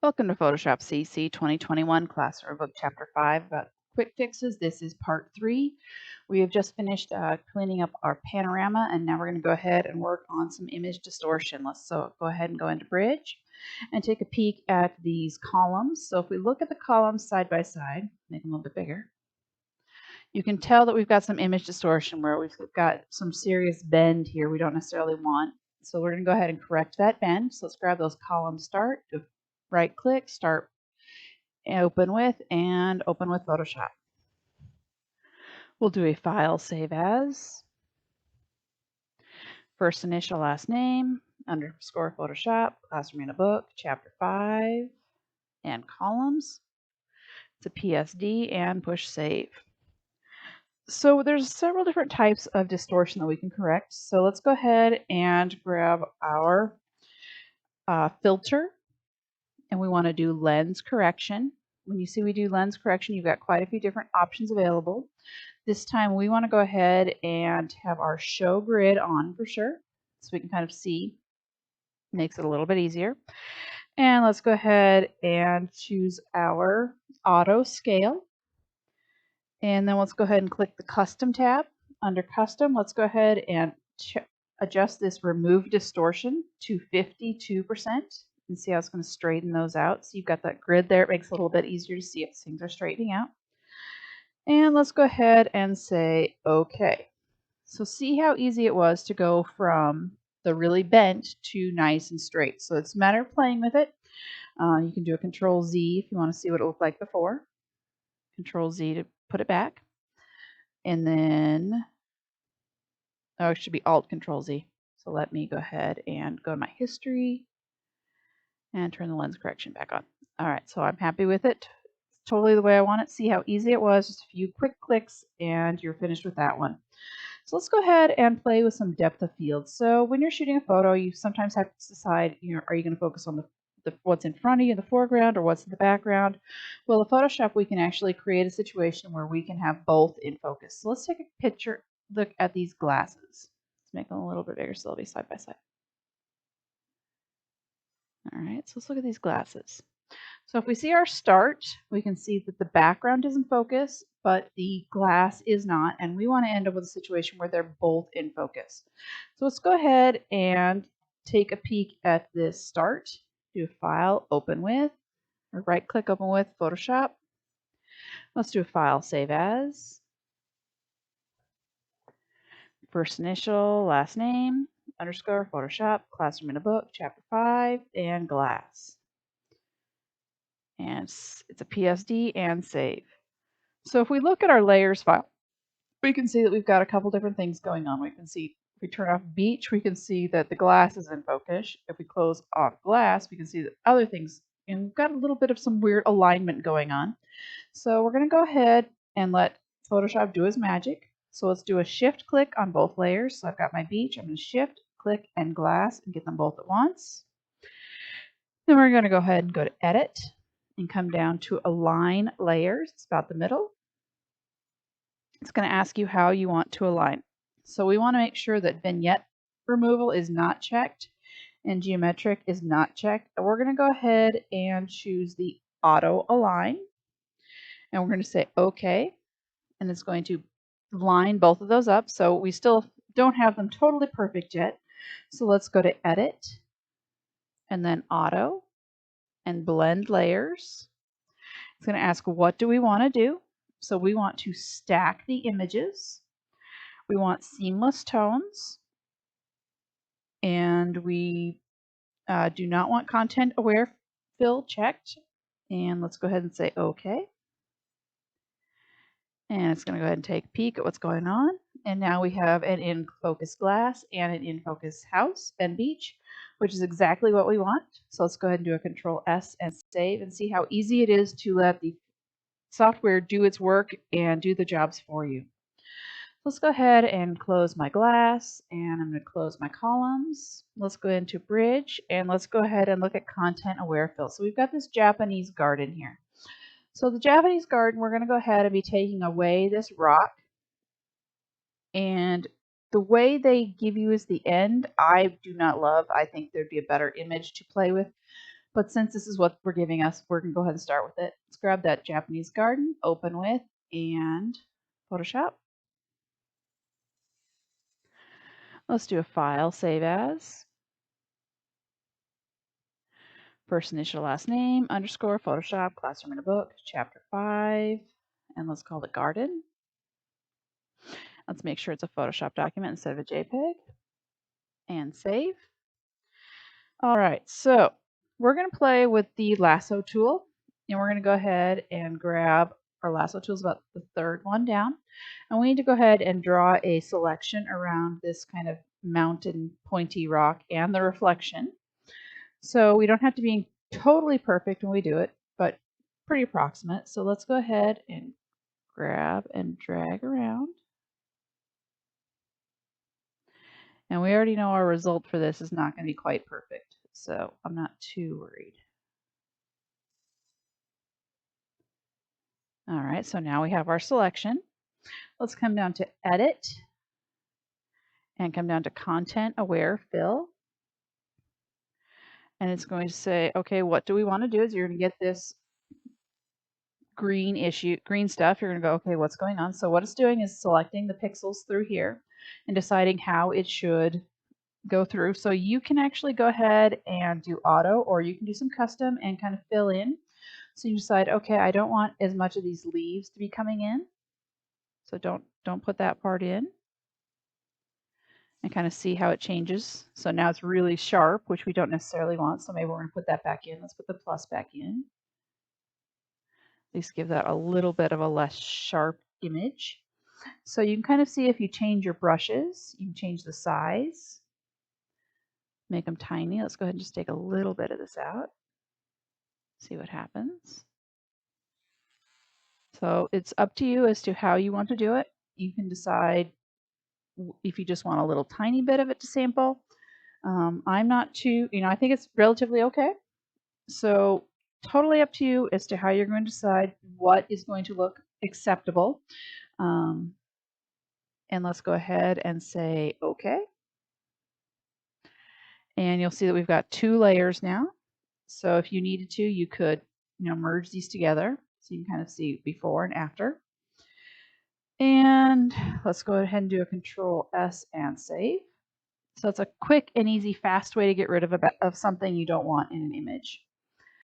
Welcome to Photoshop CC 2021 Classroom Book Chapter 5 about quick fixes. This is part 3. We have just finished cleaning up our panorama, and now we're going to go ahead and work on some image distortion. Let's go ahead and go into Bridge and take a peek at these columns. So if we look at the columns side by side, make them a little bit bigger, you can tell that we've got some image distortion where we've got some serious bend here we don't necessarily want. So we're going to go ahead and correct that bend. So let's grab those columns, start, right click, start, open with Photoshop. We'll do a file, save as, first initial, last name, underscore Photoshop, classroom in a book, chapter 5, and columns. It's a PSD and push save. So there's several different types of distortion that we can correct. So let's go ahead and grab our filter, and we want to do lens correction. When you see we do lens correction, you've got quite a few different options available. This time we want to go ahead and have our show grid on for sure, so we can kind of see. Makes it a little bit easier. And let's go ahead and choose our auto scale. And then let's go ahead and click the custom tab. Under custom, let's go ahead and adjust this remove distortion to 52%. And see how it's going to straighten those out. So you've got that grid there. It makes it a little bit easier to see if things are straightening out. And let's go ahead and say OK. So see how easy it was to go from the really bent to nice and straight. So it's a matter of playing with it. You can do a Control Z if you want to see what it looked like before. Control Z to put it back. And then, oh, it should be Alt Control Z. So let me go ahead and go to my history and turn the lens correction back on. All right, so I'm happy with it. It's totally the way I want it. See how easy it was. Just a few quick clicks and you're finished with that one. So let's go ahead and play with some depth of field. So when you're shooting a photo, you sometimes have to decide, are you going to focus on the what's in front of you in the foreground or what's in the background? Well, with Photoshop, we can actually create a situation where we can have both in focus. So let's take a picture, look at these glasses. Let's make them a little bit bigger so they'll be side by side. All right, so let's look at these glasses. So if we see our start, we can see that the background is in focus, but the glass is not, and we want to end up with a situation where they're both in focus. So let's go ahead and take a peek at this start. Do a file, open with, or right click, open with Photoshop. Let's do a file, save as, first initial, last name, underscore Photoshop, classroom in a book, chapter 5, and glass. And it's a PSD and save. So if we look at our layers file, we can see that we've got a couple different things going on. We can see, if we turn off beach, we can see that the glass is in focus. If we close off glass, we can see that other things, and we've got a little bit of some weird alignment going on. So we're going to go ahead and let Photoshop do his magic. So let's do a shift click on both layers. So I've got my beach. I'm going to shift, click, and glass and get them both at once. Then we're going to go ahead and go to edit and come down to align layers. It's about the middle. It's going to ask you how you want to align. So we want to make sure that vignette removal is not checked and geometric is not checked. And we're going to go ahead and choose the auto align. And we're going to say OK. And it's going to line both of those up. So we still don't have them totally perfect yet. So let's go to edit and then auto and blend layers. It's going to ask, what do we want to do? So we want to stack the images. We want seamless tones. And we do not want ContentAware Fill checked. And let's go ahead and say OK. And it's going to go ahead and take a peek at what's going on. And now we have an in-focus glass and an in-focus house and beach, which is exactly what we want. So let's go ahead and do a Control S and save and see how easy it is to let the software do its work and do the jobs for you. Let's go ahead and close my glass, and I'm going to close my columns. Let's go into Bridge, and let's go ahead and look at ContentAware Fill. So we've got this Japanese garden here. So the Japanese garden, we're going to go ahead and be taking away this rock. And the way they give you is the end, I do not love. I think there'd be a better image to play with. But since this is what we're giving us, we're going to go ahead and start with it. Let's grab that Japanese garden, open with, and Photoshop. Let's do a file, save as. First initial, last name, underscore, Photoshop, classroom in a book, chapter 5, and let's call it garden. Let's make sure it's a Photoshop document instead of a JPEG, and save. All right, so we're going to play with the lasso tool, and we're going to go ahead and grab our lasso tool is about the third one down, and we need to go ahead and draw a selection around this kind of mountain pointy rock and the reflection. So we don't have to be totally perfect when we do it, but pretty approximate. So let's go ahead and grab and drag around. And we already know our result for this is not going to be quite perfect, so I'm not too worried. All right, so now we have our selection. Let's come down to Edit and come down to ContentAware Fill. And it's going to say, okay, what do we want to do? Is you're going to get this green stuff. You're going to go, okay, what's going on? So what it's doing is selecting the pixels through here and deciding how it should go through. So you can actually go ahead and do auto, or you can do some custom and kind of fill in. So you decide, okay, I don't want as much of these leaves to be coming in. So don't put that part in. And kind of see how it changes. So now it's really sharp, which we don't necessarily want. So maybe we're going to put that back in. Let's put the plus back in. At least give that a little bit of a less sharp image. So you can kind of see if you change your brushes, you can change the size, make them tiny. Let's go ahead and just take a little bit of this out. See what happens. So it's up to you as to how you want to do it. You can decide if you just want a little tiny bit of it to sample. I'm not too, I think it's relatively okay. So totally up to you as to how you're going to decide what is going to look acceptable. And let's go ahead and say okay. And you'll see that we've got 2 layers now. So if you needed to, you could merge these together so you can kind of see before and after. And let's go ahead and do a Control S and save. So it's a quick and easy, fast way to get rid of something you don't want in an image.